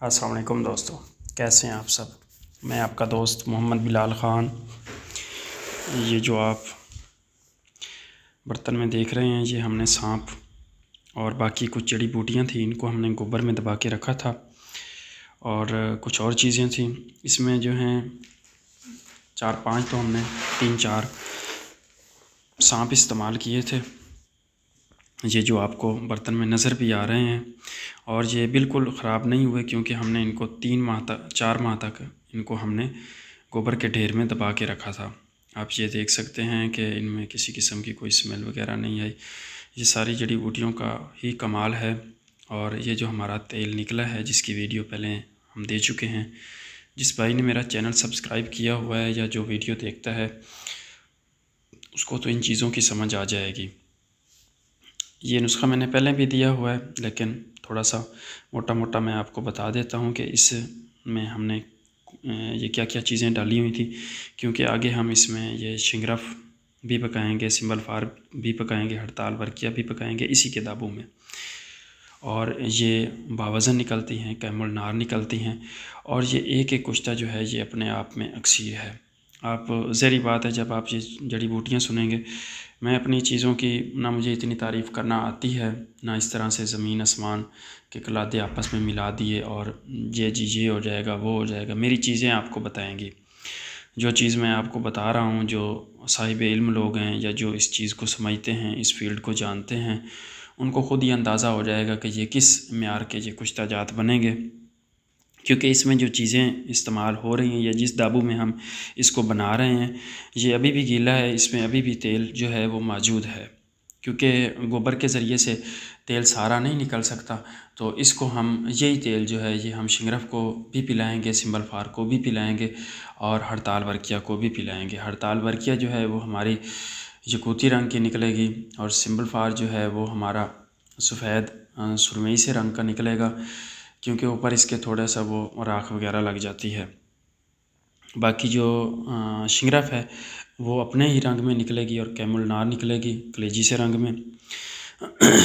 अस्सलाम वालेकुम दोस्तों, कैसे हैं आप सब। मैं आपका दोस्त मोहम्मद बिलाल ख़ान। ये जो आप बर्तन में देख रहे हैं, ये हमने सांप और बाकी कुछ जड़ी बूटियाँ थी, इनको हमने गोबर में दबा के रखा था और कुछ और चीज़ें थी इसमें जो हैं 4-5 तो हमने 3-4 सांप इस्तेमाल किए थे। ये जो आपको बर्तन में नज़र भी आ रहे हैं और ये बिल्कुल ख़राब नहीं हुए, क्योंकि हमने इनको 4 माह तक इनको हमने गोबर के ढेर में दबा के रखा था। आप ये देख सकते हैं कि इनमें किसी किस्म की कोई स्मेल वगैरह नहीं आई। ये सारी जड़ी बूटियों का ही कमाल है। और ये जो हमारा तेल निकला है, जिसकी वीडियो पहले हम दे चुके हैं, जिस भाई ने मेरा चैनल सब्सक्राइब किया हुआ है या जो वीडियो देखता है, उसको तो इन चीज़ों की समझ आ जाएगी। ये नुस्खा मैंने पहले भी दिया हुआ है, लेकिन थोड़ा सा मोटा मोटा मैं आपको बता देता हूँ कि इसमें हमने ये क्या क्या चीज़ें डाली हुई थी, क्योंकि आगे हम इसमें ये शिंगरफ भी पकाएंगे, सिंबल फार भी पकाएंगे, हड़ताल वर्किया भी पकाएंगे इसी के दाबों में। और ये बावज़न निकलती हैं, कैमुल नार निकलती हैं, और ये एक एक कुश्ता जो है ये अपने आप में अक्सीर है। आप ज़हरी बात है, जब आप ये जड़ी बूटियाँ सुनेंगे, मैं अपनी चीज़ों की ना मुझे इतनी तारीफ़ करना आती है, ना इस तरह से ज़मीन आसमान के कलादे आपस में मिला दिए और ये हो जाएगा वो हो जाएगा। मेरी चीज़ें आपको बताएंगी। जो चीज़ मैं आपको बता रहा हूँ, जो साहिब इल्म लोग हैं या जो इस चीज़ को समझते हैं, इस फील्ड को जानते हैं, उनको ख़ुद ही अंदाज़ा हो जाएगा कि ये किस म्यार के ये कुश्ता जात बनेंगे, क्योंकि इसमें जो चीज़ें इस्तेमाल हो रही हैं या जिस दाबू में हम इसको बना रहे हैं, ये अभी भी गीला है, इसमें अभी भी तेल जो है वो मौजूद है। क्योंकि गोबर के ज़रिए से तेल सारा नहीं निकल सकता, तो इसको हम यही तेल जो है ये हम शिंगरफ को भी पिलाएंगे, सिंबल फार को भी पिलाएंगे और हड़ताल वर्किया को भी पिलाएंगे। हड़ताल वर्किया जो है वो हमारी यकूती रंग की निकलेगी और सिंबल फार जो है वो हमारा सफ़ेद सुरमई से रंग का निकलेगा, क्योंकि ऊपर इसके थोड़ा सा वो राख वगैरह लग जाती है। बाकी जो शिंगरफ है वो अपने ही रंग में निकलेगी और कैमुल नार निकलेगी कलेजी से रंग में।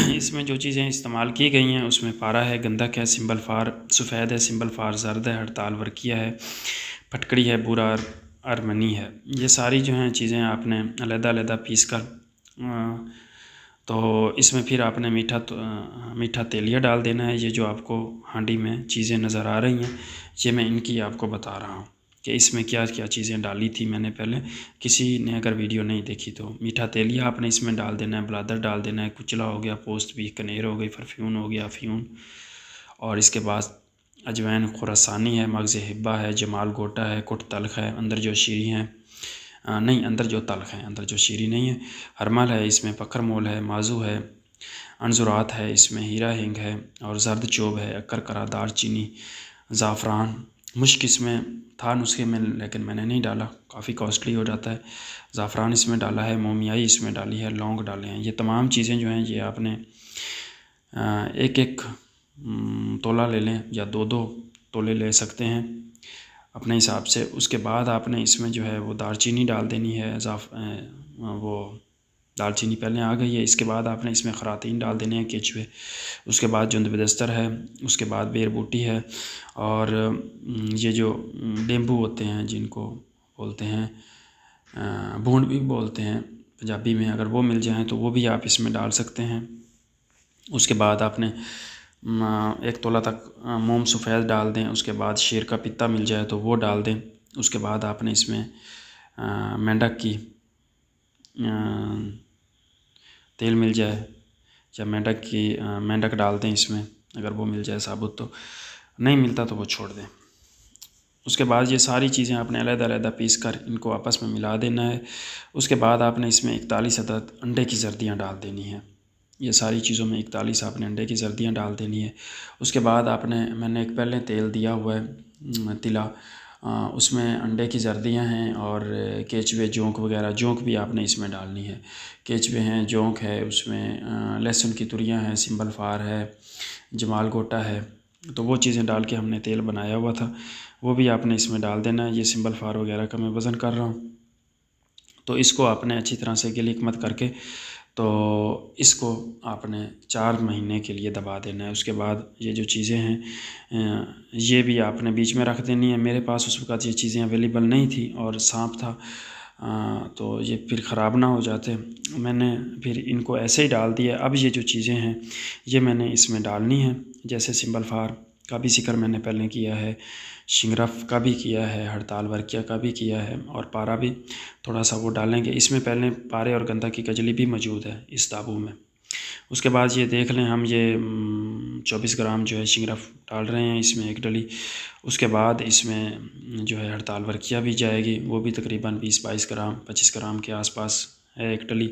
इसमें जो चीज़ें इस्तेमाल की गई हैं उसमें पारा है, गंधक है, सिंबल फार सफ़ेद है, सिंबल फार जर्द है, हड़ताल वर्किया है, फटकड़ी है, बुरा अरमनी है। ये सारी जो हैं चीज़ें आपने अलग-अलग पीस कर तो इसमें फिर आपने मीठा तेलिया डाल देना है। ये जो आपको हांडी में चीज़ें नज़र आ रही हैं, ये मैं इनकी आपको बता रहा हूँ कि इसमें क्या क्या चीज़ें डाली थी मैंने पहले। किसी ने अगर वीडियो नहीं देखी तो मीठा तेलिया आपने इसमें डाल देना है, ब्लादर डाल देना है, कुचला हो गया, पोस्ट भी, कनेर हो गई, परफ्यून हो गया, अफ्यून, और इसके बाद अजवैन खुरासानी है, मगज़ हिब्बा है, जमाल गोटा है, कुट तलख है, अंदर जो शीरी हैं नहीं अंदर जो तलख है, अंदर जो शीरी नहीं है, हरमल है, इसमें पखर मोल है, माजू है, अनजुरात है, इसमें हीरा हिंग है और जर्द चोब है, अक्कर करा, दार चीनी, ज़ाफ़रान, मुश्क इसमें था नुस्खे में लेकिन मैंने नहीं डाला, काफ़ी कॉस्टली हो जाता है। ज़ाफ़रान इसमें डाला है, मोमियाई इसमें डाली है, लौंग डाले हैं। ये तमाम चीज़ें जो हैं ये आपने एक एक तोला ले लें या 2-2 तोले ले सकते हैं अपने हिसाब से। उसके बाद आपने इसमें जो है वो दालचीनी डाल देनी है, वो दालचीनी पहले आ गई है। इसके बाद आपने इसमें खरातीन डाल देने हैं, केचुए, उसके बाद जुंद बदस्तर है, उसके बाद बेर बूटी है, और ये जो डेम्बू होते हैं जिनको बोलते हैं भूंड भी बोलते हैं पंजाबी में, अगर वो मिल जाएँ तो वो भी आप इसमें डाल सकते हैं। उसके बाद आपने 1 तोला तक मोम सफ़ेद डाल दें। उसके बाद शेर का पित्ता मिल जाए तो वो डाल दें। उसके बाद आपने इसमें मेंढक की तेल मिल जाए या मेंढक डाल दें इसमें, अगर वो मिल जाए साबुत, तो नहीं मिलता तो वो छोड़ दें। उसके बाद ये सारी चीज़ें आपने अलग-अलग पीस कर इनको आपस में मिला देना है। उसके बाद आपने इसमें 41 अदद अंडे की जर्दियाँ डाल देनी है। ये सारी चीज़ों में 41 आपने अंडे की जर्दियाँ डाल देनी है। उसके बाद मैंने एक पहले तेल दिया हुआ है तिला, उसमें अंडे की जर्दियाँ हैं और केचवे, जोंक वगैरह, जोंक भी आपने इसमें डालनी है। केचवे हैं, जोंक है, उसमें लहसुन की तुरियाँ हैं, सिंबल फार है, जमाल गोटा है, तो वो चीज़ें डाल के हमने तेल बनाया हुआ था, वो भी आपने इसमें डाल देना है। ये सिंबल फार वगैरह का मैं वज़न कर रहा हूँ, तो इसको आपने अच्छी तरह से गिलिक मत करके तो इसको आपने 4 महीने के लिए दबा देना है। उसके बाद ये जो चीज़ें हैं ये भी आपने बीच में रख देनी है। मेरे पास उस वक़्त ये चीज़ें अवेलेबल नहीं थी और सांप था, तो ये फिर ख़राब ना हो जाते, मैंने फिर इनको ऐसे ही डाल दिया। अब ये जो चीज़ें हैं ये मैंने इसमें डालनी है, जैसे सिंबल फार का भी जिक्र मैंने पहले किया है, शिंगरफ का भी किया है, हड़ताल वर्किया का भी किया है, और पारा भी थोड़ा सा वो डालेंगे। इसमें पहले पारे और गंदा की कजली भी मौजूद है इस दाबू में। उसके बाद ये देख लें, हम ये 24 ग्राम जो है शिंगरफ डाल रहे हैं इसमें 1 डली। उसके बाद इसमें जो है हड़ताल वर्किया भी जाएगी, वो भी तकरीबन 20-22 ग्राम 25 ग्राम के आसपास है 1 डली,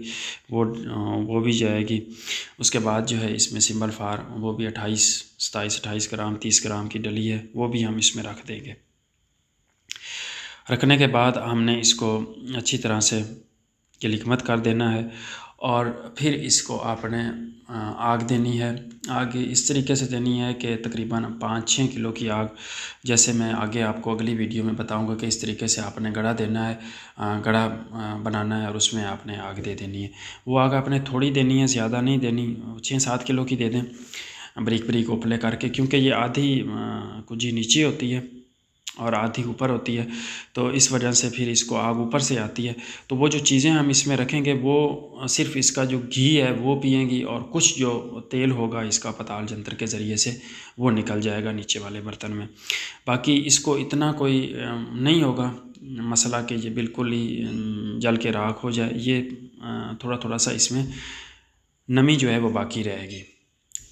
वो भी जाएगी। उसके बाद जो है इसमें सिंबल फार वो भी 27-28 ग्राम 30 ग्राम की डली है, वो भी हम इसमें रख देंगे। रखने के बाद हमने इसको अच्छी तरह से गिलकमत कर देना है, और फिर इसको आपने आग देनी है। आग इस तरीके से देनी है कि तकरीबन 5-6 किलो की आग, जैसे मैं आगे आपको अगली वीडियो में बताऊंगा कि इस तरीके से आपने गड़ा देना है, गड़ा बनाना है और उसमें आपने आग दे देनी है। वो आग आपने थोड़ी देनी है, ज़्यादा नहीं देनी, 6-7 किलो की दे दें बारीक बारीक उपले करके, क्योंकि ये आधी कुजी नीचे होती है और आधी ऊपर होती है, तो इस वजह से फिर इसको आग ऊपर से आती है। तो वो जो चीज़ें हम इसमें रखेंगे वो सिर्फ इसका जो घी है वो पिएंगी, और कुछ जो तेल होगा इसका पताल जंतर के ज़रिए से वो निकल जाएगा नीचे वाले बर्तन में। बाकी इसको इतना कोई नहीं होगा मसला कि ये बिल्कुल ही जल के राख हो जाए, ये थोड़ा थोड़ा सा इसमें नमी जो है वो बाकी रहेगी।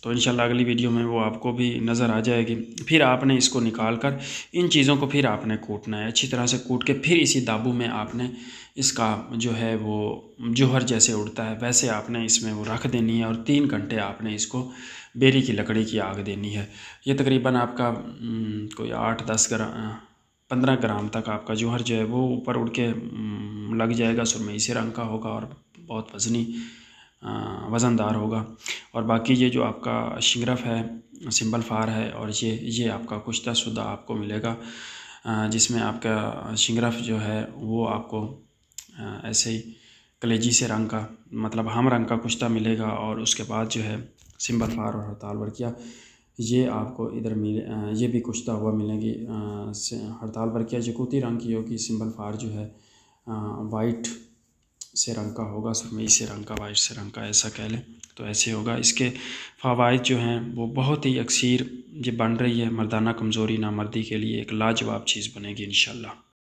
तो इंशाल्लाह अगली वीडियो में वो आपको भी नज़र आ जाएगी। फिर आपने इसको निकाल कर इन चीज़ों को फिर आपने कूटना है, अच्छी तरह से कूट के फिर इसी दाबू में आपने इसका जो है वो जोहर जैसे उड़ता है वैसे आपने इसमें वो रख देनी है, और 3 घंटे आपने इसको बेरी की लकड़ी की आग देनी है। ये तकरीबन आपका कोई 8-10 ग्राम 15 ग्राम तक आपका जोहर जो है वो ऊपर उड़ के लग जाएगा, सुरमई से रंग का होगा और बहुत वज़नी वज़नदार होगा। और बाकी ये जो आपका शिंगरफ है, सिंबल फार है, और ये आपका कुश्ता शुदा आपको मिलेगा, जिसमें आपका शिंगरफ जो है वो आपको ऐसे ही कलेजी से रंग का, मतलब हम रंग का कुश्ता मिलेगा। और उसके बाद जो है सिंबल फार और हड़ताल वर्किया ये आपको इधर मिले, ये भी कुश्ता हुआ मिलेंगी। हड़ताल वर्किया जकूती रंग की होगी, सिंबल फार जो है वाइट से रंग का होगा, सुरमई से रंग का, वाइट से रंग का, ऐसा कह लें तो ऐसे होगा। इसके फ़वाइद जो हैं वो बहुत ही अक्सीर ये बन रही है, मर्दाना कमज़ोरी नामर्दी के लिए एक लाजवाब चीज़ बनेगी इंशाल्लाह।